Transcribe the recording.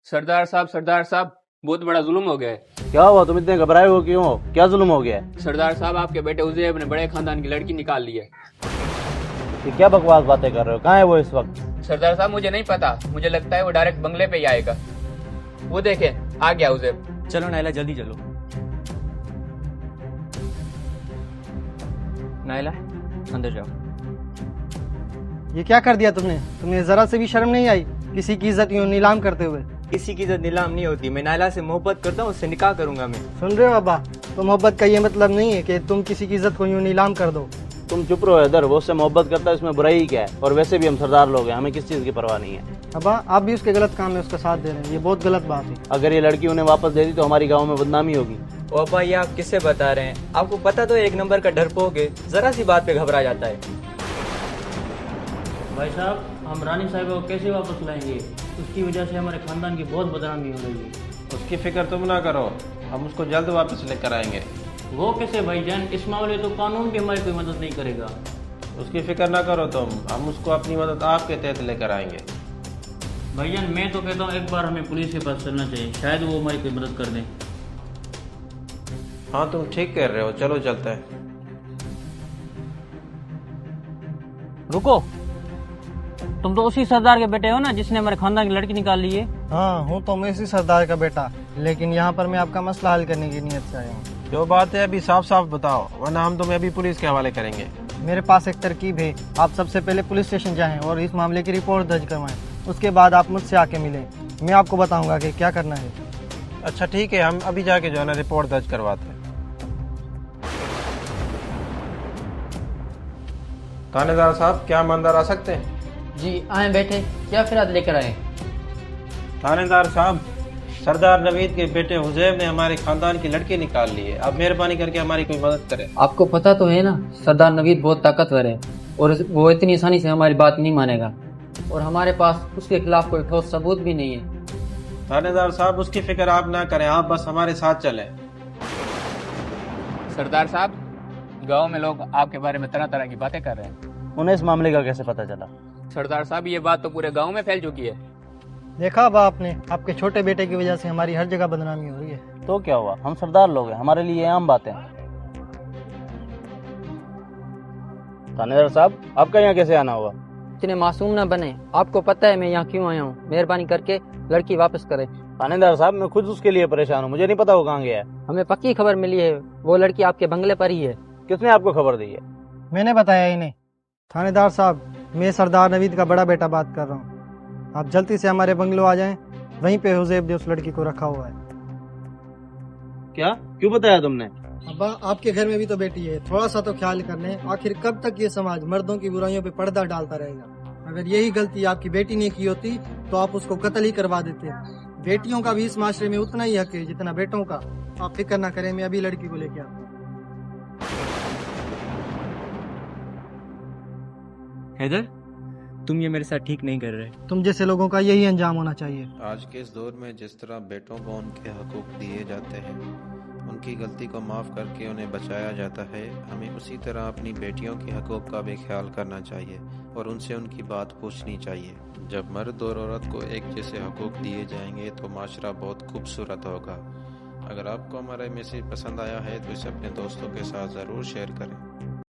सरदार साहब बहुत बड़ा जुल्म हो गया है। क्या हुआ? तुम इतने घबराए हो क्यों हो? क्या जुल्म हो गया है? सरदार साहब, आपके बेटे उजैब ने बड़े खानदान की लड़की निकाल ली है। ये क्या बकवास बातें कर रहे हो? कहाँ है वो इस वक्त? सरदार साहब, मुझे नहीं पता, मुझे लगता है वो डायरेक्ट बंगले पे ही आएगा। वो देखे, आ गया उजैब। चलो नायला, जल्दी चलो। नायला, अंदर जाओ। ये क्या कर दिया तुमने? तुम्हें जरा से भी शर्म नहीं आई किसी की इज्जत यूं नीलाम करते हुए? किसी की इज्जत नीलाम नहीं होती। मैं नायला से मोहब्बत करता हूँ, उससे निकाह करूंगा मैं। सुन रहे हो अब्बा? तो मोहब्बत का ये मतलब नहीं है कि तुम किसी की इज्जत को यूं नीलाम कर दो। तुम चुप रहो इधर। वो उससे मोहब्बत करता है, इसमें बुराई ही क्या है? और वैसे भी हम सरदार लोग हैं, हमें किस चीज की परवाह नहीं है। अब्बा, आप भी उसके गलत काम में उसका साथ दे रहे हैं, ये बहुत गलत बात है। अगर ये लड़की उन्हें वापस दे दी तो हमारी गाँव में बदनामी होगी। ओ अब्बा, ये आप किससे बता रहे हैं? आपको पता तो एक नंबर का डरपोक है, जरा सी बात पे घबरा जाता है। भाई साहब, हम रानी साहिबा को कैसे वापस लाएंगे? उसकी वजह से हमारे खानदान की बहुत बदनामी हो रही है। उसकी फिक्र तुम ना करो, हम उसको जल्द वापस लेकर आएंगे। वो कैसे भाईजान? इस मामले तो कानून भी हमारी कोई मदद नहीं करेगा। उसकी फिक्र ना करो तुम, हम उसको अपनी मदद आपके तहत लेकर आएंगे। भाईजान, मैं तो कहता हूँ एक बार हमें पुलिस के पास चलना चाहिए, शायद वो हमारी कोई मदद कर दें। हाँ, तुम ठीक कह रहे हो, चलो चलते हैं। रुको, तुम तो उसी सरदार के बेटे हो ना जिसने हमारे खानदान की लड़की निकाल ली है? हाँ, हूँ तो मैं इसी सरदार का बेटा, लेकिन यहाँ पर मैं आपका मसला हल करने की नीयत से आया हूँ। जो बात है अभी साफ साफ बताओ, वरना हम तुम्हें अभी पुलिस के हवाले करेंगे। मेरे पास एक तरकीब है। आप सबसे पहले पुलिस स्टेशन जाएं और इस मामले की रिपोर्ट दर्ज करवाएं। उसके बाद आप मुझसे आके मिलें, मैं आपको बताऊंगा कि क्या करना है। अच्छा ठीक है, हम अभी जाके जो है ना रिपोर्ट दर्ज करवाते हैं। थानेदार साहब, क्या हम अंदर आ सकते हैं? जी आए बैठे, क्या फिराद लेकर आए? थानेदार साहब, सरदार नवीद के बेटे हुजैब ने हमारे खानदान की लड़की निकाल ली है। आप मेहरबानी करके हमारी कोई मदद करें। आपको पता तो है ना, सरदार नवीद बहुत ताकतवर है और वो इतनी आसानी से हमारी बात नहीं मानेगा, और हमारे पास उसके खिलाफ कोई ठोस सबूत भी नहीं है। थानेदार साहब, उसकी फिक्र आप ना करें, आप बस हमारे साथ चलें। सरदार साहब, गांव में लोग आपके बारे में तरह तरह की बातें कर रहे हैं। उन्हें इस मामले का कैसे पता चला? सरदार साहब, ये बात तो पूरे गांव में फैल चुकी है। देखा अब्बा आपने, आपके छोटे बेटे की वजह से हमारी हर जगह बदनामी हो रही है। तो क्या हुआ? हम सरदार लोग हैं, हमारे लिए ये आम बातें हैं। थानेदार साहब, आपका यहाँ कैसे आना हुआ? इतने मासूम ना बने, आपको पता है मैं यहाँ क्यों आया हूँ। मेहरबानी करके लड़की वापस करें। थानेदार साहब, मैं खुद उसके लिए परेशान हूँ, मुझे नहीं पता वो कहाँ गया है। हमें पक्की खबर मिली है, वो लड़की आपके बंगले पर ही है। किसने आपको खबर दी है? मैंने बताया इन्हें। थानेदार साहब, मैं सरदार नवीद का बड़ा बेटा बात कर रहा हूँ। आप जल्दी से हमारे बंगलो आ जाएं, वहीं पे हुजैब ने उस लड़की को रखा हुआ है। क्या? क्यों बताया तुमने? अब्बा, आपके घर में भी तो बेटी है, थोड़ा सा तो ख्याल कर लें। आखिर कब तक ये समाज मर्दों की बुराइयों पे पर्दा डालता रहेगा? अगर यही गलती आपकी बेटी ने की होती तो आप उसको कत्ल ही करवा देते। बेटियों का भी इस माशरे में उतना ही हक है जितना बेटों का। आप फिक्र ना करें, मैं अभी लड़की को लेके आता हूँ। हैदर, तुम ये मेरे साथ ठीक नहीं कर रहे। तुम जैसे लोगों का यही अंजाम होना चाहिए। आज के इस दौर में जिस तरह बेटों को उनके हकूक दिए जाते हैं, उनकी गलती को माफ़ करके उन्हें बचाया जाता है, हमें उसी तरह अपनी बेटियों के हकूक का भी ख्याल करना चाहिए और उनसे उनकी बात पूछनी चाहिए। जब मर्द और औरत को एक जैसे हकूक दिए जाएंगे तो माशरा बहुत खूबसूरत होगा। अगर आपको हमारा मैसेज पसंद आया है तो इसे अपने दोस्तों के साथ ज़रूर शेयर करें।